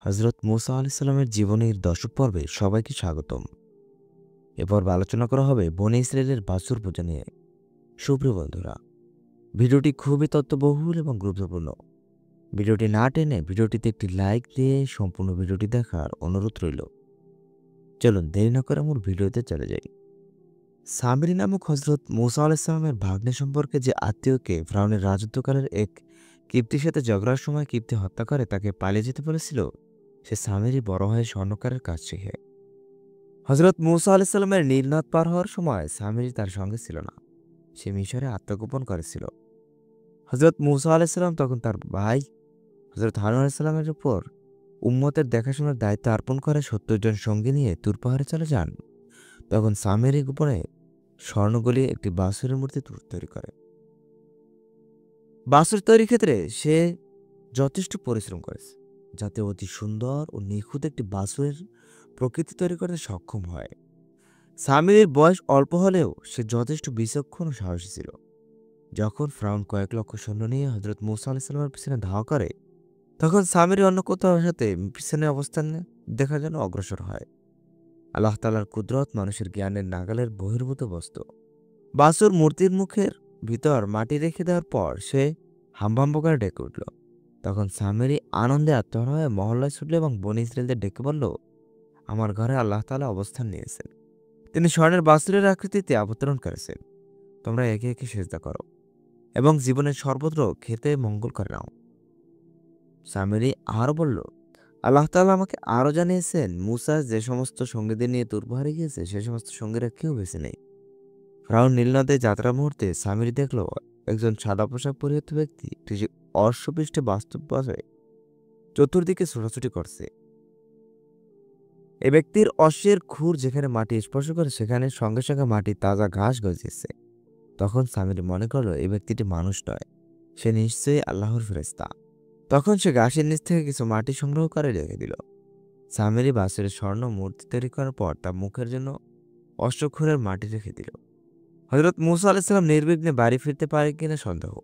হজরত মুসা আলাইসাল্লামের জীবনের দশম পর্বে সবাইকে স্বাগতম। এরপর আলোচনা করা হবে বনে ইসরায়েলের বাছুর পূজা নিয়ে। সুপ্রিয় বন্ধুরা, ভিডিওটি খুবই তথ্যবহুল এবং গুরুত্বপূর্ণ। ভিডিওটি না টেনে ভিডিওটিতে একটি লাইক দিয়ে সম্পূর্ণ ভিডিওটি দেখার অনুরোধ রইল। চলুন দেরি না করে মূল ভিডিওতে চলে যাই। সামিরি নামক হজরত মুসা আলাইসাল্লামের ভাগ্নে সম্পর্কে যে আত্মীয়কে ফ্রাউনের রাজত্বকালের এক কিপ্তির সাথে ঝগড়ার সময় কিপ্তি হত্যা করে তাকে পালিয়ে যেতে বলেছিল, সে সামিরি বড় হয়ে স্বর্ণকারের কাজ শিখে। হজরত মুসা আলাইসাল্লামের নীলনদ পার হওয়ার সময় সামিরি তার সঙ্গে ছিল না, সে মিশরে আত্মগোপন করেছিল। হজরত মুসা আলাইসাল্লাম তখন তার ভাই হজরত হারুন আলাইসাল্লামের উপর উম্মতের দেখাশোনার দায়িত্ব অর্পণ করে ৭০ জন সঙ্গী নিয়ে তুর পাহাড়ে চলে যান। তখন সামিরি গোপনে স্বর্ণ গলিয়ে একটি বাছুরের মূর্তি তৈরি করে। বাছুর তৈরির ক্ষেত্রে সে যথেষ্ট পরিশ্রম করেছে, যাতে অতি সুন্দর ও নিখুঁত একটি বাছুরের প্রকৃতি তৈরি করতে সক্ষম হয়। সামিরির বয়স অল্প হলেও সে যথেষ্ট বিচক্ষণ ও সাহসী ছিল। যখন ফ্রাউন কয়েক লক্ষ সৈন্য নিয়ে হজরত মুসা আলাইসাল্লামের পিছনে ধাওয়া করে, তখন সামিরি অন্য কোথাও সাথে পিছনে অবস্থান দেখার জন্য অগ্রসর হয়। আল্লাহ তাআলার কুদরত মানুষের জ্ঞানের নাগালের বহির্ভূত বস্তু। বাছুর মূর্তির মুখের ভিতর মাটি রেখে দেওয়ার পর সে হাম্বাম্ব করে ডেকে উঠল। তখন সামিরি আনন্দে আত্মহারা হয়ে মহল্লায় ছুটল এবং বনী ইসরায়েলদের ডেকে বলল, আমার ঘরে আল্লাহ তাআলা অবস্থান নিয়েছেন। তিনি স্বর্ণের বাছুরের আকৃতিতে অবতরণ করেছেন। তোমরা একে একে সেজদা করো এবং জীবনের সর্বত্র খেতে মঙ্গল করে নাও। সামিরি আরও বলল, আল্লাহ তাআলা আমাকে আরও জানিয়েছেন, মুসা যে সমস্ত সঙ্গীদের নিয়ে তুর পাহাড়ে গিয়েছে সে সমস্ত সঙ্গীরা কেউ বেছে নেই। ফ্রাউন নীলনদে যাত্রার মুহূর্তে সামিরি দেখল একজন সাদা পোশাক পরিহিত ব্যক্তি একটি অশ্বপৃষ্ঠে বাস্তব বাজায় চতুর্দিকে ছোটাছুটি করছে। এ ব্যক্তির অশ্বের খুর যেখানে মাটি স্পর্শ করে সেখানে সঙ্গে সঙ্গে মাটি তাজা ঘাস গজিয়েছে। তখন সামিরি মনে করল এই ব্যক্তিটি মানুষ নয়, সে নিশ্চয়ই আল্লাহর ফেরেশতা। তখন সে ঘাসের নিচ থেকে কিছু মাটি সংগ্রহ করে রেখে দিল। সামিরি বাছুরের স্বর্ণ মূর্তি তৈরি করার পর তার মুখের জন্য অশ্বক্ষুরের মাটি রেখে দিল। হজরত মুসা আলাইসাল্লাম নির্বিঘ্নে বাড়ি ফিরতে পারে কিনা সন্দেহ।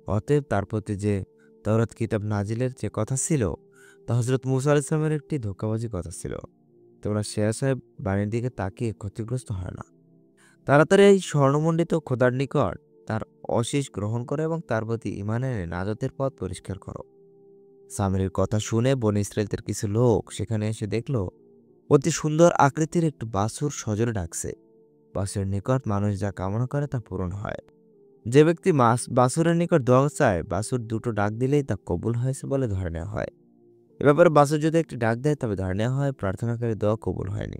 অতএব তার প্রতি যে তাওরাত কিতাব নাজিলের যে কথা ছিল তা হজরত মুসা আলাইসাল্লামের একটি ধোঁকাবাজি কথা ছিল। তোমরা শেয়া সাহেব বাড়ির দিকে তাকিয়ে ক্ষতিগ্রস্ত হয় না। তাড়াতাড়ি এই স্বর্ণমণ্ডিত খোদার নিকট তার অশীষ গ্রহণ করো এবং তার প্রতি ঈমান এনে নাজাতের পথ পরিষ্কার করো। সামিরির কথা শুনে বনী ইসরায়েলের কিছু লোক সেখানে এসে দেখল অতি সুন্দর আকৃতির একটু বাছুর সজোরে ডাকছে। বাছুরের নিকট মানুষ যা কামনা করে তা পূরণ হয়। যে ব্যক্তি বাছুরের নিকট দোয়া চায়, বাছুর দুটো ডাক দিলেই তা কবুল হয়েছে বলে ধরে নেওয়া হয়। এ ব্যাপারে বাছুর যদি একটি ডাক দেয় তবে ধরে নেওয়া হয় প্রার্থনাকারী দোয়া কবুল হয়নি।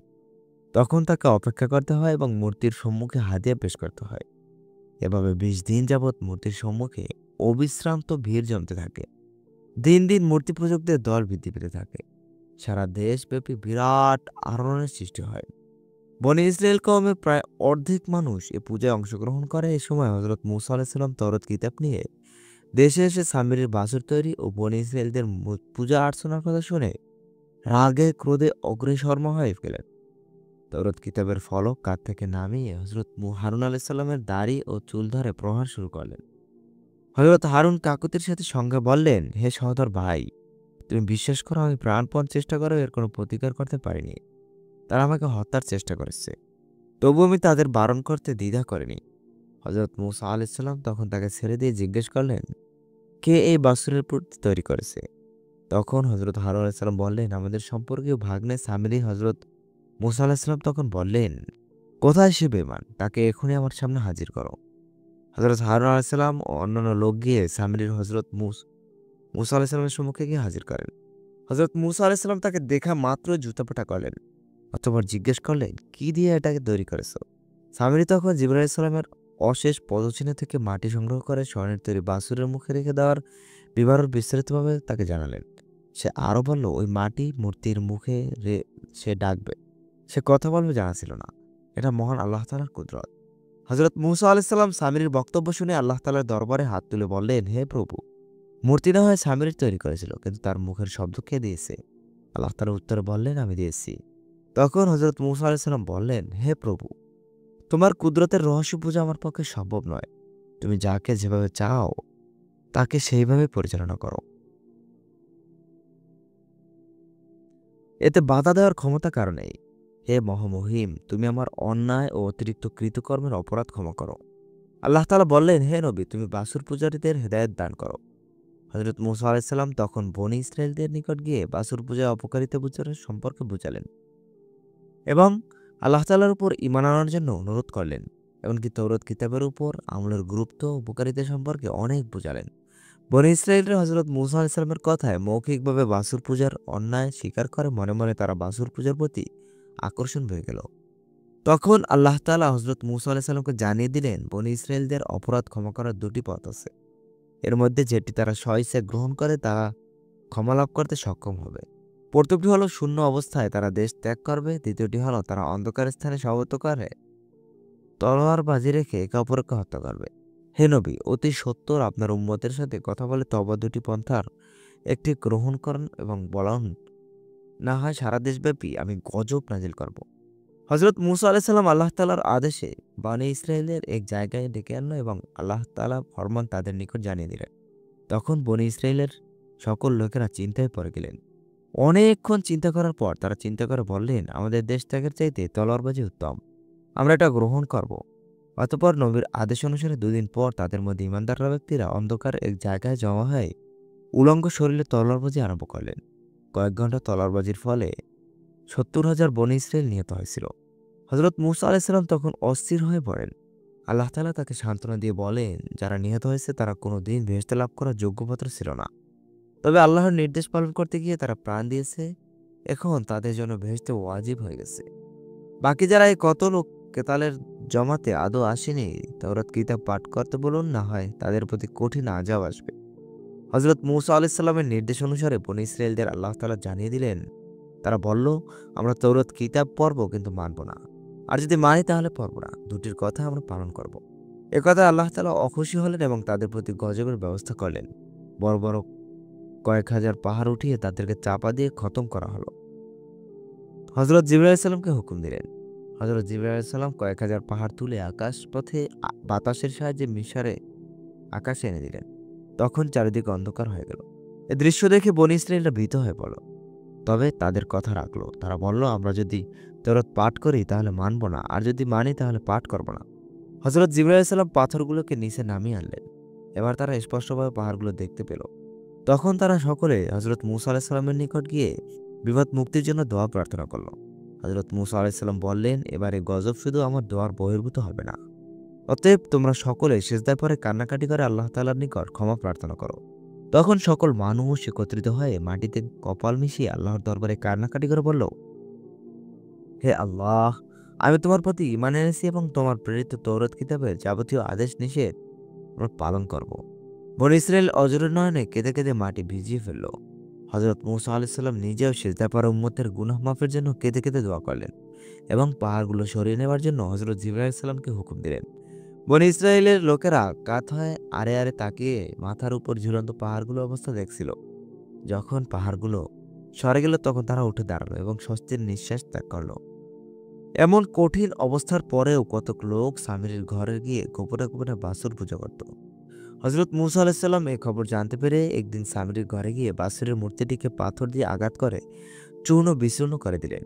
তখন তাকে অপেক্ষা করতে হয় এবং মূর্তির সম্মুখে হাদিয়া পেশ করতে হয়। এভাবে ২০ দিন যাবৎ মূর্তির সম্মুখে অবিশ্রান্ত ভিড় জমতে থাকে। দিন দিন মূর্তি পূজকদের দল বৃদ্ধি পেতে থাকে। সারা দেশব্যাপী বিরাট আলোড়নের সৃষ্টি হয়। বনী ইসরায়েল কওমের প্রায় অর্ধেক মানুষ এ পূজায় অংশগ্রহণ করে। এ সময় হজরত মুসা আলাইসাল্লাম তওরাত কিতাব নিয়ে দেশে এসে সামিরির বাছুর তৈরি ও বনী ইসরায়েলদের পূজা অর্চনার কথা শুনে রাগে ক্রোধে অগ্নিশর্মা হয়ে গেলেন। তওরাত কিতাবের ফলক কাঁধ থেকে নামিয়ে হজরত হারুন আলাইসাল্লামের দাড়ি ও চুল ধরে প্রহার শুরু করলেন। হজরত হারুন কাকুতির সাথে সঙ্গে বললেন, হে সহোদর ভাই, তুমি বিশ্বাস করো আমি প্রাণপণ চেষ্টা করেও এর কোনো প্রতিকার করতে পারিনি। তারা আমাকে হত্যার চেষ্টা করেছে, তবু আমি তাদের বারণ করতে দ্বিধা করিনি। হজরত মুসা আলাইসাল্লাম তখন তাকে ছেড়ে দিয়ে জিজ্ঞেস করলেন, কে এই বাছুরের মূর্তি তৈরি করেছে? তখন হজরত হারুন আলাইসাল্লাম বললেন, আমাদের সম্পর্কীয় ভাগ্নে সামিরি। হজরত মুসা আলাইসাল্লাম তখন বললেন, কোথায় সে বেঈমান? তাকে এখনই আমার সামনে হাজির করো। হজরত হারুন আলাইসাল্লাম ও অন্যান্য লোক গিয়ে সামিরির হজরত মুসা আলাইসাল্লামের সম্মুখে গিয়ে হাজির করেন। হজরত মুসা আলাইসাল্লাম তাকে দেখা মাত্র জুতাপেটা করলেন, অতঃপর জিজ্ঞেস করলেন, কি দিয়ে এটাকে তৈরি করেছ? সামিরি তখন জিবরাইল আলাইহিসসালামের অশেষ পদচিহ্ন থেকে মাটি সংগ্রহ করে স্বর্ণের তৈরি বাছুরের মুখে রেখে দেওয়ার বিবরণ বিস্তারিতভাবে তাকে জানালেন। সে আরও বলল, ওই মাটি মূর্তির মুখে সে ডাকবে, সে কথা বলবে জানা ছিল না। এটা মহান আল্লাহ তাআলার কুদরত। হজরত মুসা আলাইসাল্লাম সামিরির বক্তব্য শুনে আল্লাহ তাআলার দরবারে হাত তুলে বললেন, হে প্রভু, মূর্তি না হয় সামিরির তৈরি করেছিল, কিন্তু তার মুখের শব্দ কে দিয়েছে? আল্লাহ তাআলা উত্তরে বললেন, আমি দিয়েছি। তখন হজরত মুসা আলাইসাল্লাম বললেন, হে প্রভু, তোমার কুদরতের রহস্য বোঝা আমার পক্ষে সম্ভব নয়। তুমি যাকে যেভাবে চাও তাকে সেইভাবে পরিচালনা করো। এতে বাধা দেওয়ার ক্ষমতা কার নেই? হে মহামহিম, তুমি আমার অন্যায় ও অতিরিক্ত কৃতকর্মের অপরাধ ক্ষমা করো। আল্লাহ তাআলা বললেন, হে নবী, তুমি বাছুর পূজারীদের হেদায়েত দান করো। হযরত মূসা আলাইহিস সালাম তখন বনী ইসরাইলদের নিকট গিয়ে বাছুর পূজার অপকারিতা বুঝানোর সম্পর্কে বুঝালেন এবং আল্লাহ তাআলার উপর ঈমান আনার জন্য অনুরোধ করলেন। এমনকি তৌরাত কিতাবের উপর আমলের গুরুত্ব ও উপকারিতা সম্পর্কে অনেক বুঝালেন। বনী ইসরাইলরা হযরত মূসা আলাইহিস সালামের কথায় মৌখিকভাবে বাছুর পূজার অন্যায় স্বীকার করে মনে মনে তারা বাছুর পূজার প্রতি আকর্ষণ হয়ে গেল। তখন আল্লাহ তাআলা হযরত মূসা আলাইহিস সালামকে জানিয়ে দিলেন, বনী ইসরাইলদের অপরাধ ক্ষমা করার দুটি পথ আছে। এর মধ্যে যেটি তারা স্বইচ্ছায় গ্রহণ করে তারা ক্ষমা লাভ করতে সক্ষম হবে। প্রথমটি হলো শূন্য অবস্থায় তারা দেশ ত্যাগ করবে, দ্বিতীয়টি হলো তারা অন্ধকার স্থানে শপথ করে তলোয়ার বাজি রেখে একে অপরকে হত্যা করবে। হে নবী, অতি সত্বর আপনার উম্মতের সাথে কথা বলে তবা দুটি পন্থার একটি গ্রহণ করেন এবং বলুন, না হয় সারা দেশব্যাপী আমি গজব নাজিল করব। হযরত মূসা আলাইহিস সালাম আল্লাহ তাআলার আদেশে বনী ইসরাইলের এক জায়গায় ডেকে আনলো এবং আল্লাহ তাআলা ফরমান তাদের নিকট জানিয়ে দিলেন। তখন বনী ইসরাইলের সকল লোকেরা চিন্তায় পড়ে গেলেন। অনেকক্ষণ চিন্তা করার পর তারা চিন্তা করে বললেন, আমাদের দেশ ত্যাগের চাইতে তলোয়ারবাজি উত্তম, আমরা এটা গ্রহণ করব। অতঃপর নবীর আদেশ অনুসারে দুদিন পর তাদের মধ্যে ইমানদাররা ব্যক্তিরা অন্ধকার এক জায়গায় জমা হয়ে উলঙ্গ শরীরে তলোয়ারবাজি আরম্ভ করলেন। কয়েক ঘন্টা তলোয়ারবাজির ফলে ৭০,০০০ বনী ইসরাইল নিহত হয়েছিল। হযরত মূসা আলাইহিস সালাম তখন অস্থির হয়ে পড়েন। আল্লাহ তাআলা তাকে সান্ত্বনা দিয়ে বলেন, যারা নিহত হয়েছে তারা কোনোদিন বেহেশত লাভ করার যোগ্যপাত্র ছিল না। তবে আল্লাহর নির্দেশ পালন করতে গিয়ে তারা প্রাণ দিয়েছে, এখন তাদের জন্য বেহেশতে ওয়াজিব হয়ে গেছে। বাকি যারা এই কত লোক কেতালের জমাতে আদৌ আসেনি, তাওরাত কিতাব পাঠ করতে বলুন, না হয় তাদের প্রতি কঠিন আযাব আসবে। হযরত মূসা আলাইহিস সালামের নির্দেশ অনুসারে বনী ইসরাইলদের আল্লাহ তাআলা জানিয়ে দিলেন। তারা বলল, আমরা তাওরাত কিতাব পড়ব কিন্তু মানব না, আর যদি মানি তাহলে পড়ব না, দুটির কথা আমরা পালন করব। একথা আল্লাহ তাআলা অখুশি হলেন এবং তাদের প্রতি গজবের ব্যবস্থা করলেন। বড় বড় কয়েক হাজার পাহাড় উঠিয়ে তাদেরকে চাপা দিয়ে খতম করা হলো। হযরত জিবরাইল আলাইহিস সালামকে হুকুম দিলেন। হযরত জিবরাইল আলাইহিস সালাম কয়েক হাজার পাহাড় তুলে আকাশ পথে বাতাসের সাহায্যে মিশরে আকাশে এনে দিলেন। তখন চারিদিকে অন্ধকার হয়ে গেল। এ দৃশ্য দেখে বনী ইসরাইলরা ভীত হয়ে পড়ল। তবে তাদের কথা রাখলো। তারা বলল, আমরা যদি তাওরাত পাঠ করি তাহলে মানব না, আর যদি মানি তাহলে পাঠ করব না। হযরত জিবরাইল আলাইহিস সালাম পাথরগুলোকে নিচে নামিয়ে আনলেন। এবার তারা স্পষ্টভাবে পাহাড়গুলো দেখতে পেল। তখন তারা সকলে হযরত মূসা আলাইহিস সালামের নিকট গিয়ে বিপদ মুক্তির জন্য দোয়া প্রার্থনা করল। হযরত মূসা আলাইহিস সালাম বললেন, এবারে গজব শুধু আমার দোয়ার বহির্ভূত হবে না। অতএব তোমরা সকলে সিজদায় পড়ে কান্নাকাটি করে আল্লাহ তাআলার নিকট ক্ষমা প্রার্থনা করো। তখন সকল মানুষ একত্রিত হয়ে মাটিতে কপাল মিশিয়ে আল্লাহর দরবারে কান্নাকাটি করে বলল, হে আল্লাহ, আমি তোমার প্রতি ঈমান এনেছি এবং তোমার প্রেরিত তৌরাত কিতাবের যাবতীয় আদেশ নিষেধ আমরা পালন করব। বনী ইসরাইল অজরের নয়নে কেঁদে কেঁদে মাটি ভিজিয়ে ফেলল। হযরত মূসা আলাইহিস সালাম নিজেও সিজদায় পড়া উম্মতের গুনাহ মাফের জন্য কেঁদে কেঁদে দোয়া করলেন এবং পাহাড়গুলো সরিয়ে নেওয়ার জন্য হযরত জিবরাইল আলাইহিস সালামকে হুকুম দিলেন। বনী ইসরাইলের লোকেরা কাত হয়ে আড়ে আড়ে তাকিয়ে মাথার উপর ঝুলন্ত পাহাড়গুলোর অবস্থা দেখছিল। যখন পাহাড়গুলো সরে গেল তখন তারা উঠে দাঁড়ালো এবং স্বস্তির নিঃশ্বাস ত্যাগ করল। এমন কঠিন অবস্থার পরেও কতক লোক সামিরীর ঘরে গিয়ে গোপনে গোপনে বাছুর পূজা করত। হযরত মূসা আলাইহিস সালাম এই খবর জানতে পেরে একদিন সামিরীর ঘরে গিয়ে বাছুরের মূর্তিটিকে পাথর দিয়ে আঘাত করে চূর্ণ বিচূর্ণ করে দিলেন।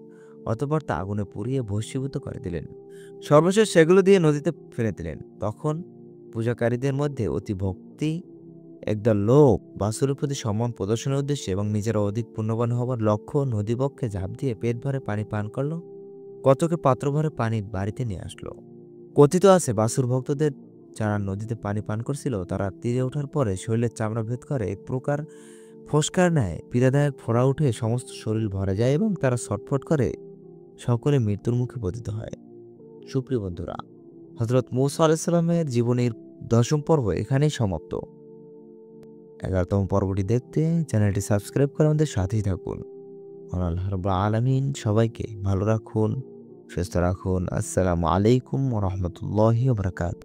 অতঃপর তা আগুনে পুড়িয়ে ভস্মীভূত করে দিলেন। সর্বশেষ সেগুলো দিয়ে নদীতে ফেলে দিলেন। তখন পূজাকারীদের মধ্যে অতি ভক্তি একদল লোক বাছুরের প্রতি সম্মান প্রদর্শনের উদ্দেশ্যে এবং নিজেরা অধিক পুণ্যবান হবার লক্ষ্য নদীবক্ষে ঝাঁপ দিয়ে পেট ভরে পানি পান করল। কতকে পাত্র ভরে পানি বাড়িতে নিয়ে আসলো। কথিত আছে, বাছুর ভক্তদের যারা নদীতে পানি পান করছিল তারা তীরে ওঠার পরে শরীরের চামড়া ভেদ করে এক প্রকার ফোস্কার ন্যায় পীড়াদায়ক ফোড়া উঠে সমস্ত শরীর ভরে যায় এবং তারা ছটফট করে সকলে মৃত্যুর মুখে পতিত হয়। সুপ্রিয় বন্ধুরা, হযরত মূসা আলাইহিস সালামের জীবনের ১০ম পর্ব এখানেই সমাপ্ত। ১১তম পর্বটি দেখতে চ্যানেলটি সাবস্ক্রাইব করে আমাদের সাথেই থাকুন। আল্লাহ রাব্বুল আলামিন সবাইকে ভালো রাখুন, সুস্থ রাখুন। আসসালামু আলাইকুম ওয়া রাহমাতুল্লাহি ওয়া বারাকাতুহু।